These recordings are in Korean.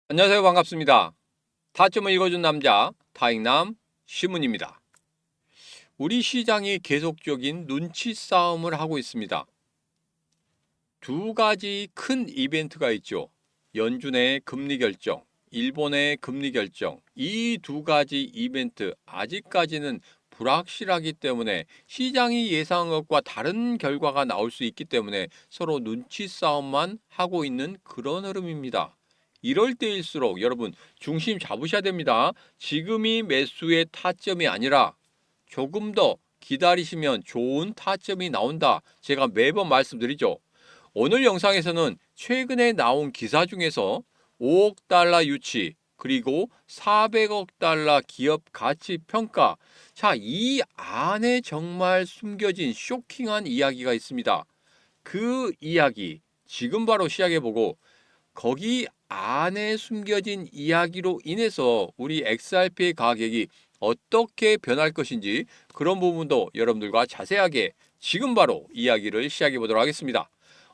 안녕하세요. 반갑습니다. 타점을 읽어준 남자 타익남 시문입니다. 우리 시장이 계속적인 눈치 싸움을 하고 있습니다. 두 가지 큰 이벤트가 있죠. 연준의 금리 결정, 일본의 금리 결정. 이 두 가지 이벤트 아직까지는 불확실하기 때문에 시장이 예상한 것과 다른 결과가 나올 수 있기 때문에 서로 눈치 싸움만 하고 있는 그런 흐름입니다. 이럴 때일수록 여러분 중심 잡으셔야 됩니다. 지금이 매수의 타점이 아니라 조금 더 기다리시면 좋은 타점이 나온다. 제가 매번 말씀드리죠. 오늘 영상에서는 최근에 나온 기사 중에서 5억 달러 유치 그리고 400억 달러 기업 가치 평가. 자, 이 안에 정말 숨겨진 쇼킹한 이야기가 있습니다. 그 이야기 지금 바로 시작해보고 거기 안에 숨겨진 이야기로 인해서 우리 XRP의 가격이 어떻게 변할 것인지 그런 부분도 여러분들과 자세하게 지금 바로 이야기를 시작해 보도록 하겠습니다.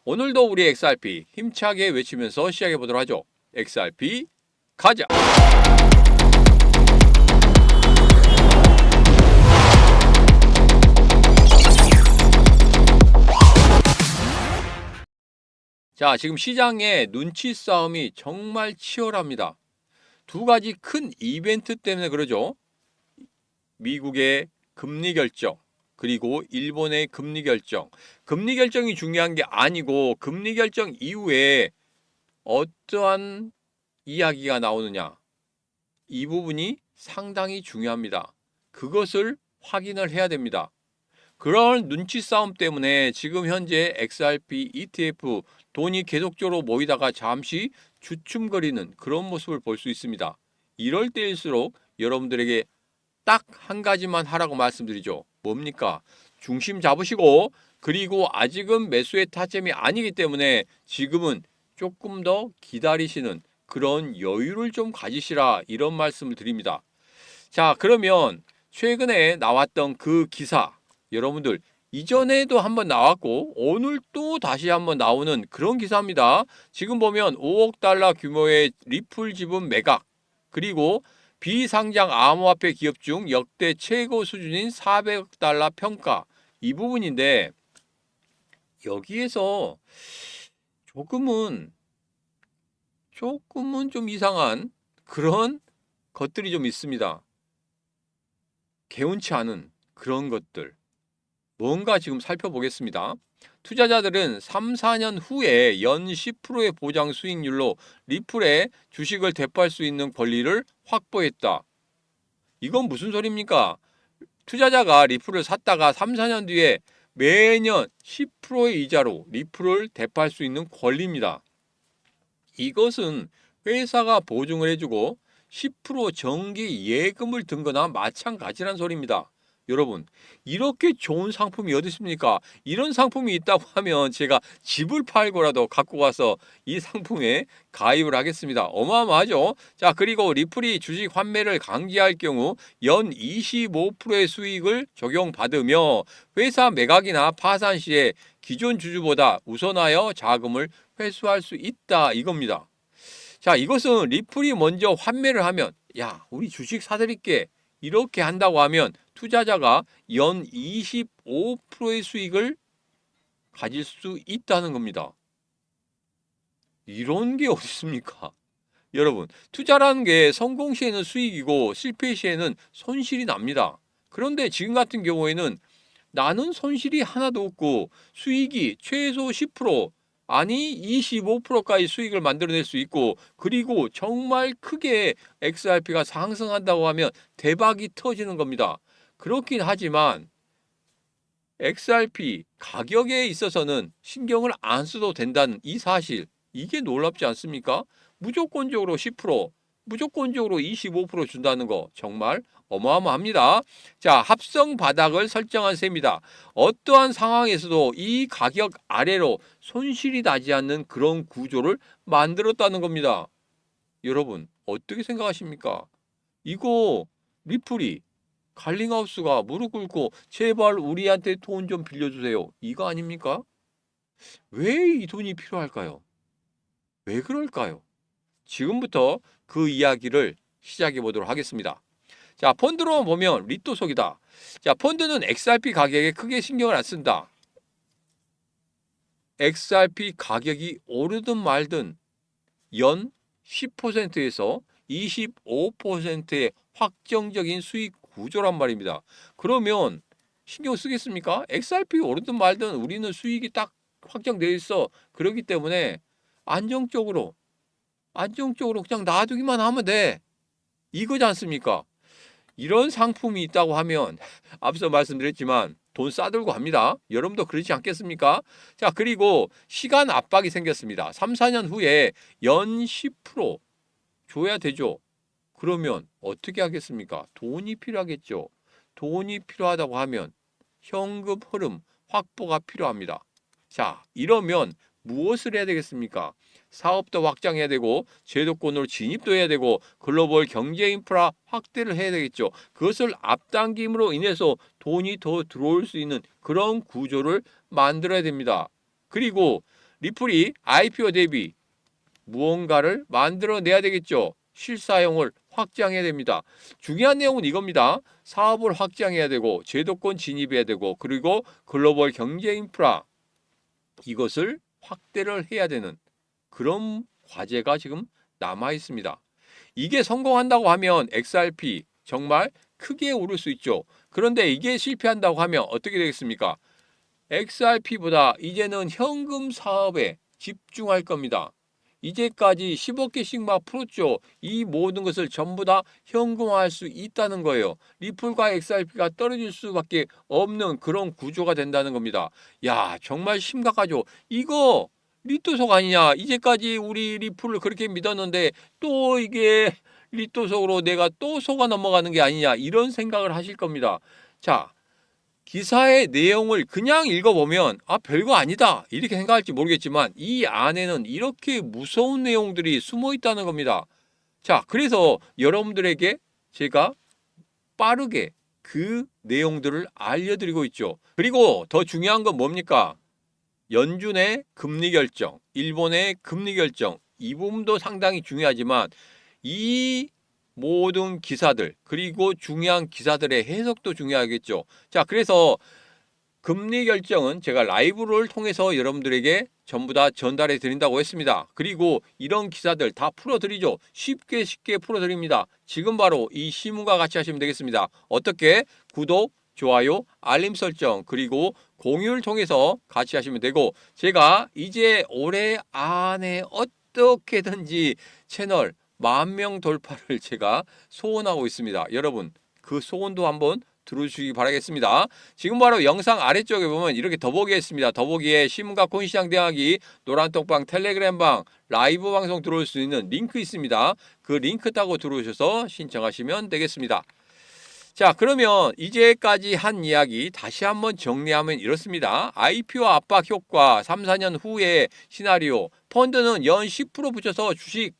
오늘도 우리 XRP 힘차게 외치면서 시작해 보도록 하죠. XRP 가자! 자, 지금 시장의 눈치 싸움이 정말 치열합니다. 두 가지 큰 이벤트 때문에 그러죠. 미국의 금리 결정, 그리고 일본의 금리 결정. 금리 결정이 중요한 게 아니고 금리 결정 이후에 어떠한 이야기가 나오느냐. 이 부분이 상당히 중요합니다. 그것을 확인을 해야 됩니다. 그런 눈치 싸움 때문에 지금 현재 XRP ETF 돈이 계속적으로 모이다가 잠시 주춤거리는 그런 모습을 볼 수 있습니다. 이럴 때일수록 여러분들에게 딱 한 가지만 하라고 말씀드리죠. 뭡니까? 중심 잡으시고 그리고 아직은 매수의 타점이 아니기 때문에 지금은 조금 더 기다리시는 그런 여유를 좀 가지시라 이런 말씀을 드립니다. 자, 그러면 최근에 나왔던 그 기사 여러분들 이전에도 한번 나왔고 오늘 또 다시 한번 나오는 그런 기사입니다. 지금 보면 5억 달러 규모의 리플 지분 매각 그리고 비상장 암호화폐 기업 중 역대 최고 수준인 400억 달러 평가 이 부분인데 여기에서 조금은 좀 이상한 그런 것들이 좀 있습니다. 개운치 않은 그런 것들. 뭔가 지금 살펴보겠습니다. 투자자들은 3, 4년 후에 연 10%의 보장 수익률로 리플의 주식을 대파할 수 있는 권리를 확보했다. 이건 무슨 소리입니까? 투자자가 리플을 샀다가 3, 4년 뒤에 매년 10%의 이자로 리플을 대파할 수 있는 권리입니다. 이것은 회사가 보증을 해주고 10% 정기 예금을 든 거나 마찬가지란 소리입니다. 여러분, 이렇게 좋은 상품이 어디 있습니까? 이런 상품이 있다고 하면 제가 집을 팔고라도 갖고 가서 이 상품에 가입을 하겠습니다. 어마어마하죠? 자, 그리고 리플이 주식 환매를 강제할 경우 연 25%의 수익을 적용받으며 회사 매각이나 파산 시에 기존 주주보다 우선하여 자금을 회수할 수 있다 이겁니다. 자, 이것은 리플이 먼저 환매를 하면 야, 우리 주식 사드릴게 이렇게 한다고 하면 투자자가 연 25%의 수익을 가질 수 있다는 겁니다. 이런 게 어디 있습니까? 여러분, 투자라는 게 성공 시에는 수익이고 실패 시에는 손실이 납니다. 그런데 지금 같은 경우에는 나는 손실이 하나도 없고 수익이 최소 10% 아니 25%까지 수익을 만들어낼 수 있고 그리고 정말 크게 XRP가 상승한다고 하면 대박이 터지는 겁니다. 그렇긴 하지만 XRP 가격에 있어서는 신경을 안 써도 된다는 이 사실 이게 놀랍지 않습니까? 무조건적으로 10% 무조건적으로 25% 준다는 거 정말 어마어마합니다. 자, 합성 바닥을 설정한 셈이다. 어떠한 상황에서도 이 가격 아래로 손실이 나지 않는 그런 구조를 만들었다는 겁니다. 여러분 어떻게 생각하십니까? 이거 리플이 갈링하우스가 무릎 꿇고 제발 우리한테 돈 좀 빌려주세요. 이거 아닙니까? 왜 이 돈이 필요할까요? 왜 그럴까요? 지금부터 그 이야기를 시작해 보도록 하겠습니다. 자, 펀드로 보면 리또속이다. 자, 펀드는 XRP 가격에 크게 신경을 안 쓴다. XRP 가격이 오르든 말든 연 10%에서 25%의 확정적인 수익 구조란 말입니다. 그러면 신경 쓰겠습니까? XRP 오르든 말든 우리는 수익이 딱 확정되어 있어. 그렇기 때문에 안정적으로 그냥 놔두기만 하면 돼. 이거지 않습니까? 이런 상품이 있다고 하면 앞서 말씀드렸지만 돈 싸들고 합니다. 여러분도 그렇지 않겠습니까? 자, 그리고 시간 압박이 생겼습니다. 3, 4년 후에 연 10% 줘야 되죠. 그러면 어떻게 하겠습니까? 돈이 필요하겠죠. 돈이 필요하다고 하면 현금 흐름 확보가 필요합니다. 자, 이러면 무엇을 해야 되겠습니까? 사업도 확장해야 되고 제도권으로 진입도 해야 되고 글로벌 경제 인프라 확대를 해야 되겠죠. 그것을 앞당김으로 인해서 돈이 더 들어올 수 있는 그런 구조를 만들어야 됩니다. 그리고 리플이 IPO 대비 무언가를 만들어내야 되겠죠. 실사용을 확장해야 됩니다. 중요한 내용은 이겁니다. 사업을 확장해야 되고 제도권 진입해야 되고 그리고 글로벌 경제 인프라 이것을 확대를 해야 되는 그런 과제가 지금 남아 있습니다. 이게 성공한다고 하면 XRP 정말 크게 오를 수 있죠. 그런데 이게 실패한다고 하면 어떻게 되겠습니까? XRP보다 이제는 현금 사업에 집중할 겁니다. 이제까지 10억 개씩 막 풀었죠. 이 모든 것을 전부 다 현금화할 수 있다는 거예요. 리플과 XRP가 떨어질 수밖에 없는 그런 구조가 된다는 겁니다. 야, 정말 심각하죠. 이거 리또속 아니냐. 이제까지 우리 리플을 그렇게 믿었는데 또 이게 리또속으로 내가 또 속아 넘어가는 게 아니냐. 이런 생각을 하실 겁니다. 자, 기사의 내용을 그냥 읽어보면 별거 아니다 이렇게 생각할지 모르겠지만 이 안에는 이렇게 무서운 내용들이 숨어 있다는 겁니다. 자, 그래서 여러분들에게 제가 빠르게 그 내용들을 알려드리고 있죠. 그리고 더 중요한 건 뭡니까? 연준의 금리 결정, 일본의 금리 결정, 이 부분도 상당히 중요하지만 이 모든 기사들 그리고 중요한 기사들의 해석도 중요하겠죠. 자, 그래서 금리 결정은 제가 라이브를 통해서 여러분들에게 전부 다 전달해 드린다고 했습니다. 그리고 이런 기사들 다 풀어드리죠. 쉽게 풀어드립니다. 지금 바로 이 시문과 같이 하시면 되겠습니다. 어떻게? 구독, 좋아요, 알림 설정 그리고 공유를 통해서 같이 하시면 되고 제가 이제 올해 안에 어떻게든지 채널 10,000명 돌파를 제가 소원하고 있습니다. 여러분 그 소원도 한번 들어주시기 바라겠습니다. 지금 바로 영상 아래쪽에 보면 이렇게 더보기에 있습니다. 더보기에 신문과 코인시장 대화기, 노란톡방, 텔레그램방, 라이브 방송 들어올 수 있는 링크 있습니다. 그 링크 타고 들어오셔서 신청하시면 되겠습니다. 자, 그러면 이제까지 한 이야기 다시 한번 정리하면 이렇습니다. IPO 압박 효과 3, 4년 후의 시나리오 펀드는 연 10% 붙여서 주식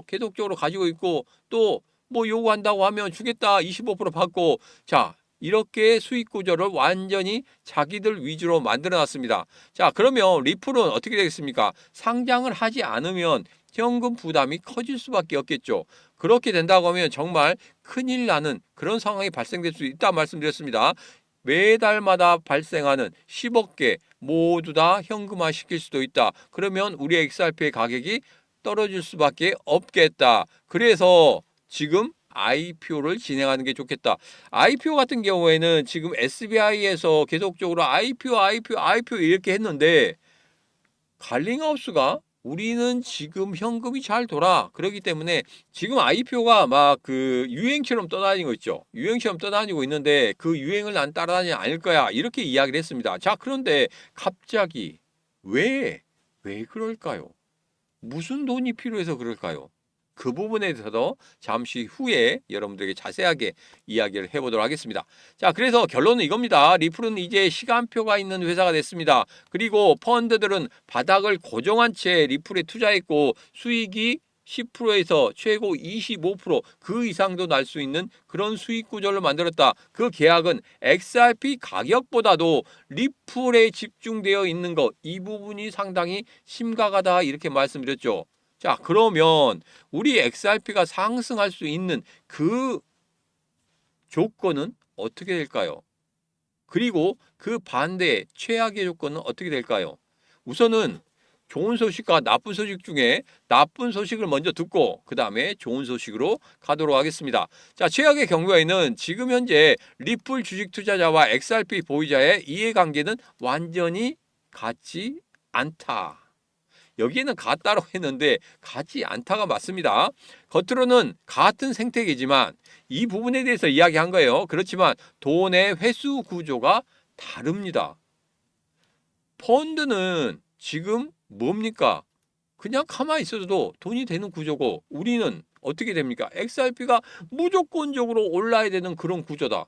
계속적으로 가지고 있고 또 요구한다고 하면 주겠다 25% 받고 자 이렇게 수익 구조를 완전히 자기들 위주로 만들어 놨습니다. 자, 그러면 리플은 어떻게 되겠습니까? 상장을 하지 않으면 현금 부담이 커질 수밖에 없겠죠. 그렇게 된다고 하면 정말 큰일 나는 그런 상황이 발생될 수 있다 말씀드렸습니다. 매달마다 발생하는 10억 개 모두 다 현금화 시킬 수도 있다. 그러면 우리 XRP의 가격이 떨어질 수밖에 없겠다. 그래서 지금 IPO를 진행하는 게 좋겠다. IPO 같은 경우에는 지금 SBI에서 계속적으로 IPO 이렇게 했는데 갈링하우스가 우리는 지금 현금이 잘 돌아. 그렇기 때문에 지금 IPO가 막 그 유행처럼 떠다니고 있죠. 유행처럼 떠다니고 있는데 그 유행을 난 따라다니지 않을 거야. 이렇게 이야기를 했습니다. 자, 그런데 갑자기 왜 그럴까요? 무슨 돈이 필요해서 그럴까요? 그 부분에 대해서도 잠시 후에 여러분들에게 자세하게 이야기를 해보도록 하겠습니다. 자, 그래서 결론은 이겁니다. 리플은 이제 시간표가 있는 회사가 됐습니다. 그리고 펀드들은 바닥을 고정한 채 리플에 투자했고 수익이 10%에서 최고 25%그 이상도 날 수 있는 그런 수익 구조를 만들었다. 그 계약은 XRP 가격보다도 리플에 집중되어 있는 것, 이 부분이 상당히 심각하다 이렇게 말씀드렸죠. 자, 그러면 우리 XRP가 상승할 수 있는 그 조건은 어떻게 될까요? 그리고 그 반대의 최악의 조건은 어떻게 될까요? 우선은 좋은 소식과 나쁜 소식 중에 나쁜 소식을 먼저 듣고 그 다음에 좋은 소식으로 가도록 하겠습니다. 자, 최악의 경우에는 지금 현재 리플 주식 투자자와 XRP 보유자의 이해관계는 완전히 같지 않다. 여기에는 같다라고 했는데 같지 않다가 맞습니다. 겉으로는 같은 생태계지만 이 부분에 대해서 이야기한 거예요. 그렇지만 돈의 회수 구조가 다릅니다. 펀드는 지금 뭡니까? 그냥 가만히 있어도 돈이 되는 구조고 우리는 어떻게 됩니까? XRP가 무조건적으로 올라야 되는 그런 구조다.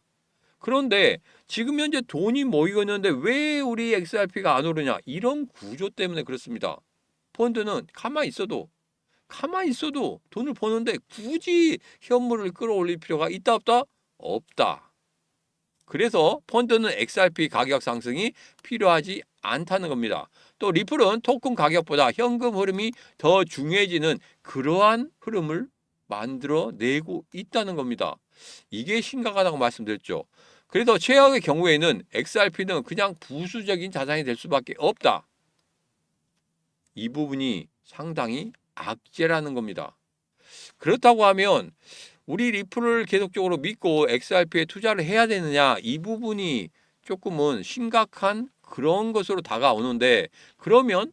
그런데 지금 현재 돈이 모이고 있는데 왜 우리 XRP가 안 오르냐? 이런 구조 때문에 그렇습니다. 펀드는 가만히 있어도 돈을 버는데 굳이 현물을 끌어올릴 필요가 있다 없다? 없다. 그래서 펀드는 XRP 가격 상승이 필요하지 않다는 겁니다. 또 리플은 토큰 가격보다 현금 흐름이 더 중요해지는 그러한 흐름을 만들어내고 있다는 겁니다. 이게 심각하다고 말씀드렸죠. 그래서 최악의 경우에는 XRP는 그냥 부수적인 자산이 될 수밖에 없다. 이 부분이 상당히 악재라는 겁니다. 그렇다고 하면 우리 리플을 계속적으로 믿고 XRP에 투자를 해야 되느냐, 이 부분이 조금은 심각한 그런 것으로 다가오는데, 그러면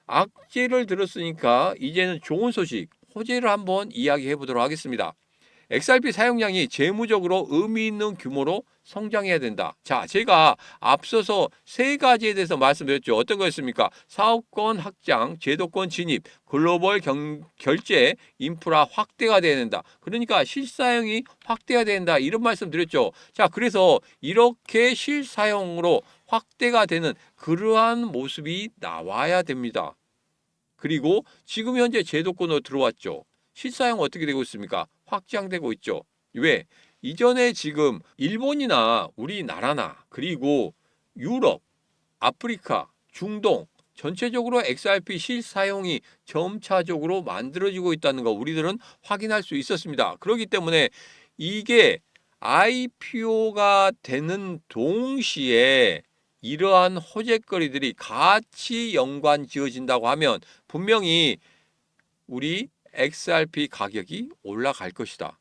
악재를 들었으니까 이제는 좋은 소식, 호재를 한번 이야기해 보도록 하겠습니다. XRP 사용량이 재무적으로 의미 있는 규모로 성장해야 된다. 자, 제가 앞서서 세 가지에 대해서 말씀드렸죠. 어떤 거였습니까? 사업권 확장, 제도권 진입, 글로벌 결제, 인프라 확대가 돼야 된다. 그러니까 실사용이 확대가 된다. 이런 말씀 드렸죠. 자, 그래서 이렇게 실사용으로 확대가 되는 그러한 모습이 나와야 됩니다. 그리고 지금 현재 제도권으로 들어왔죠. 실사용 어떻게 되고 있습니까? 확장되고 있죠. 왜? 이전에 지금 일본이나 우리나라나 그리고 유럽, 아프리카, 중동 전체적으로 XRP 실사용이 점차적으로 만들어지고 있다는 거 우리들은 확인할 수 있었습니다. 그렇기 때문에 이게 IPO가 되는 동시에 이러한 호재거리들이 같이 연관 지어진다고 하면 분명히 우리 XRP 가격이 올라갈 것이다.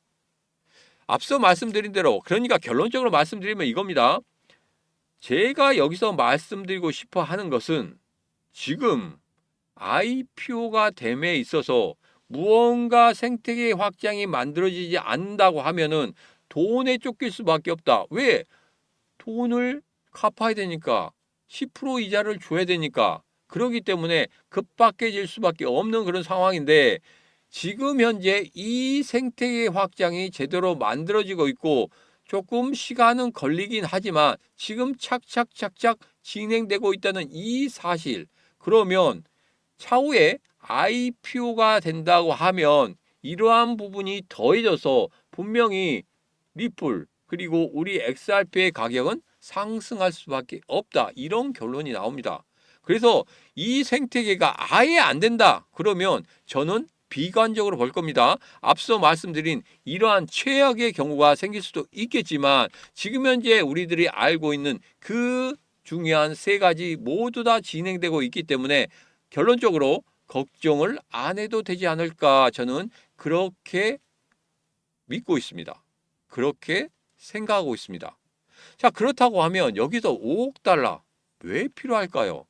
앞서 말씀드린 대로, 그러니까 결론적으로 말씀드리면 이겁니다. 제가 여기서 말씀드리고 싶어 하는 것은 지금 IPO가 됨에 있어서 무언가 생태계 확장이 만들어지지 않는다고 하면은 돈에 쫓길 수밖에 없다. 왜? 돈을 갚아야 되니까, 10% 이자를 줘야 되니까, 그러기 때문에 급박해질 수밖에 없는 그런 상황인데, 지금 현재 이 생태계 확장이 제대로 만들어지고 있고 조금 시간은 걸리긴 하지만 지금 착착착착 진행되고 있다는 이 사실, 그러면 차후에 IPO가 된다고 하면 이러한 부분이 더해져서 분명히 리플 그리고 우리 XRP의 가격은 상승할 수밖에 없다. 이런 결론이 나옵니다. 그래서 이 생태계가 아예 안 된다. 그러면 저는 비관적으로 볼 겁니다. 앞서 말씀드린 이러한 최악의 경우가 생길 수도 있겠지만 지금 현재 우리들이 알고 있는 그 중요한 세 가지 모두 다 진행되고 있기 때문에 결론적으로 걱정을 안 해도 되지 않을까, 저는 그렇게 믿고 있습니다. 그렇게 생각하고 있습니다. 자, 그렇다고 하면 여기서 5억 달러 왜 필요할까요?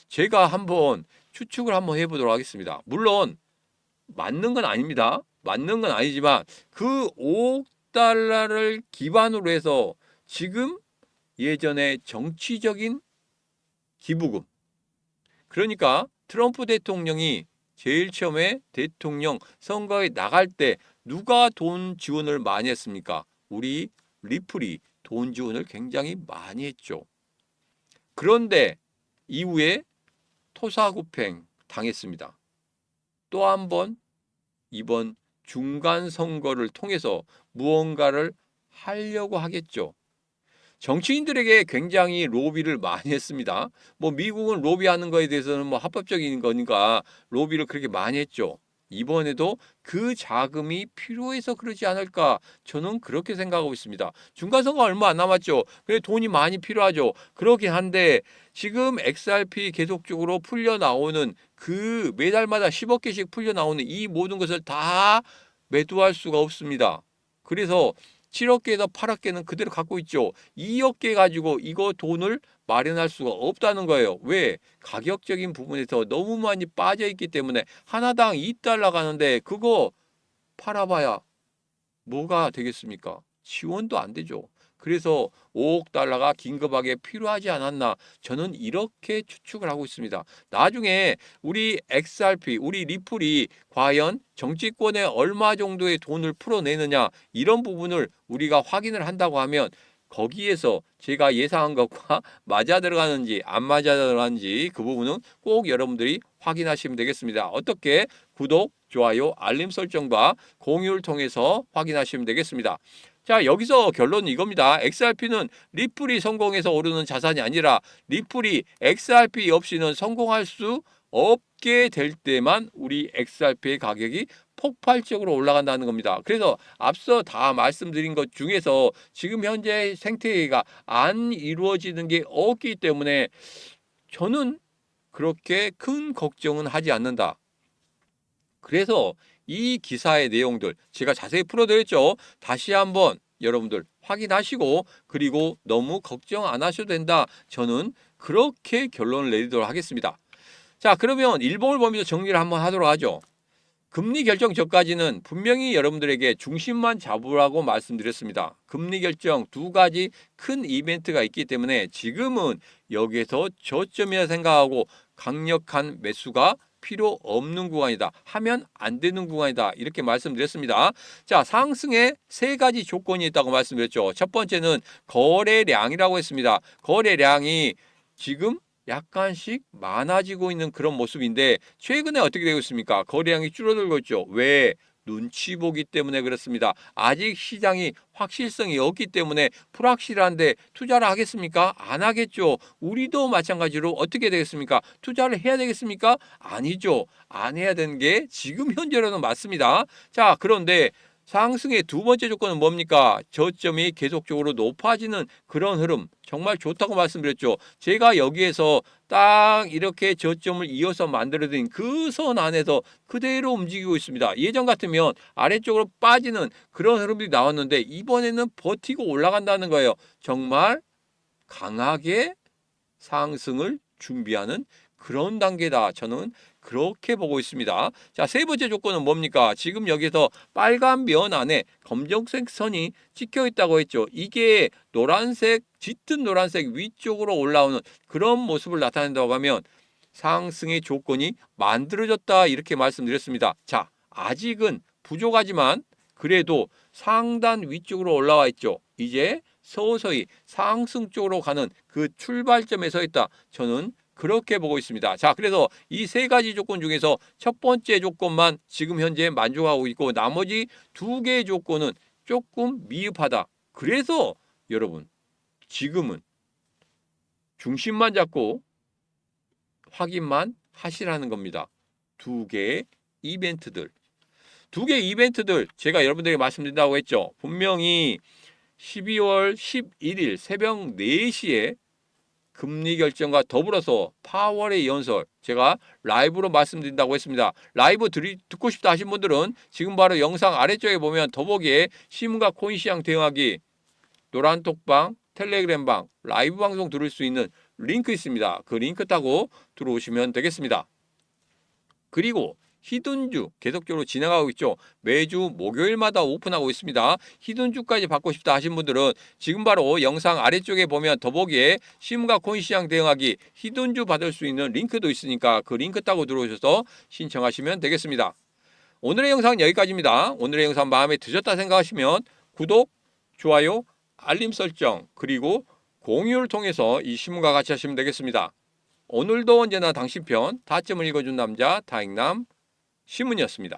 제가 한번 추측을 한번 해보도록 하겠습니다. 물론 맞는 건 아닙니다. 맞는 건 아니지만 그 5억 달러를 기반으로 해서 지금 예전에 정치적인 기부금, 그러니까 트럼프 대통령이 제일 처음에 대통령 선거에 나갈 때 누가 돈 지원을 많이 했습니까? 우리 리플이 돈 지원을 굉장히 많이 했죠. 그런데 이후에 토사구팽 당했습니다. 또 한 번 이번 중간 선거를 통해서 무언가를 하려고 하겠죠. 정치인들에게 굉장히 로비를 많이 했습니다. 뭐 미국은 로비하는 거에 대해서는 뭐 합법적인 거니까 로비를 그렇게 많이 했죠. 이번에도 그 자금이 필요해서 그러지 않을까 저는 그렇게 생각하고 있습니다. 중간선거 얼마 안 남았죠. 그래 돈이 많이 필요하죠. 그렇긴 한데 지금 XRP 계속적으로 풀려 나오는 그 매달마다 10억 개씩 풀려 나오는 이 모든 것을 다 매도할 수가 없습니다. 그래서 7억 개에서 8억 개는 그대로 갖고 있죠. 2억 개 가지고 이거 돈을 마련할 수가 없다는 거예요. 왜? 가격적인 부분에서 너무 많이 빠져 있기 때문에 하나당 2달러 가는데 그거 팔아봐야 뭐가 되겠습니까? 지원도 안 되죠. 그래서 5억 달러가 긴급하게 필요하지 않았나 저는 이렇게 추측을 하고 있습니다. 나중에 우리 XRP, 우리 리플이 과연 정치권에 얼마 정도의 돈을 풀어내느냐 이런 부분을 우리가 확인을 한다고 하면 거기에서 제가 예상한 것과 맞아 들어가는지 안 맞아 들어가는지 그 부분은 꼭 여러분들이 확인하시면 되겠습니다. 어떻게? 구독, 좋아요, 알림 설정과 공유를 통해서 확인하시면 되겠습니다. 자, 여기서 결론은 이겁니다. XRP는 리플이 성공해서 오르는 자산이 아니라 리플이 XRP 없이는 성공할 수 없게 될 때만 우리 XRP의 가격이 폭발적으로 올라간다는 겁니다. 그래서 앞서 다 말씀드린 것 중에서 지금 현재 생태계가 안 이루어지는 게 없기 때문에 저는 그렇게 큰 걱정은 하지 않는다. 그래서 이 기사의 내용들 제가 자세히 풀어드렸죠. 다시 한번 여러분들 확인하시고 그리고 너무 걱정 안 하셔도 된다. 저는 그렇게 결론을 내리도록 하겠습니다. 자, 그러면 일봉을 보면서 정리를 한번 하도록 하죠. 금리 결정 전까지는 분명히 여러분들에게 중심만 잡으라고 말씀드렸습니다. 금리 결정 두 가지 큰 이벤트가 있기 때문에 지금은 여기에서 저점이라 생각하고 강력한 매수가 필요 없는 구간이다. 하면 안 되는 구간이다. 이렇게 말씀드렸습니다. 자, 상승에 세 가지 조건이 있다고 말씀드렸죠. 첫 번째는 거래량이라고 했습니다. 거래량이 지금 약간씩 많아지고 있는 그런 모습인데 최근에 어떻게 되고 있습니까? 거래량이 줄어들고 있죠. 왜? 눈치 보기 때문에 그렇습니다. 아직 시장이 확실성이 없기 때문에 불확실한데 투자를 하겠습니까? 안 하겠죠. 우리도 마찬가지로 어떻게 되겠습니까? 투자를 해야 되겠습니까? 아니죠. 안 해야 되는 게 지금 현재로는 맞습니다. 자, 그런데 상승의 두 번째 조건은 뭡니까? 저점이 계속적으로 높아지는 그런 흐름. 정말 좋다고 말씀드렸죠. 제가 여기에서 딱 이렇게 저점을 이어서 만들어드린 그 선 안에서 그대로 움직이고 있습니다. 예전 같으면 아래쪽으로 빠지는 그런 흐름이 나왔는데 이번에는 버티고 올라간다는 거예요. 정말 강하게 상승을 준비하는 그런 단계다. 저는 그렇게 보고 있습니다. 자, 세 번째 조건은 뭡니까? 지금 여기서 빨간 면 안에 검정색 선이 찍혀 있다고 했죠. 이게 노란색, 짙은 노란색 위쪽으로 올라오는 그런 모습을 나타낸다고 하면 상승의 조건이 만들어졌다. 이렇게 말씀드렸습니다. 자, 아직은 부족하지만 그래도 상단 위쪽으로 올라와 있죠. 이제 서서히 상승 쪽으로 가는 그 출발점에 서 있다. 저는 그렇게 보고 있습니다. 자, 그래서 이 세 가지 조건 중에서 첫 번째 조건만 지금 현재 만족하고 있고 나머지 두 개의 조건은 조금 미흡하다. 그래서 여러분 지금은 중심만 잡고 확인만 하시라는 겁니다. 두 개의 이벤트들. 두 개의 이벤트들 제가 여러분들에게 말씀드린다고 했죠. 분명히 12월 11일 새벽 4시에 금리 결정과 더불어서 파월의 연설 제가 라이브로 말씀드린다고 했습니다. 라이브 듣고 싶다 하신 분들은 지금 바로 영상 아래쪽에 보면 더보기에 신문과 코인 시장 대응하기 노란톡방 텔레그램방 라이브 방송 들을 수 있는 링크 있습니다. 그 링크 타고 들어오시면 되겠습니다. 그리고 히든주 계속적으로 진행하고 있죠. 매주 목요일마다 오픈하고 있습니다. 히든주까지 받고 싶다 하신 분들은 지금 바로 영상 아래쪽에 보면 더보기에 신문과 코인 시장 대응하기 히든주 받을 수 있는 링크도 있으니까 그 링크 타고 들어오셔서 신청하시면 되겠습니다. 오늘의 영상은 여기까지입니다. 오늘의 영상 마음에 드셨다 생각하시면 구독, 좋아요, 알림 설정 그리고 공유를 통해서 이 신문과 같이 하시면 되겠습니다. 오늘도 언제나 당신 편 다점을 읽어준 남자 다익남 신문이었습니다.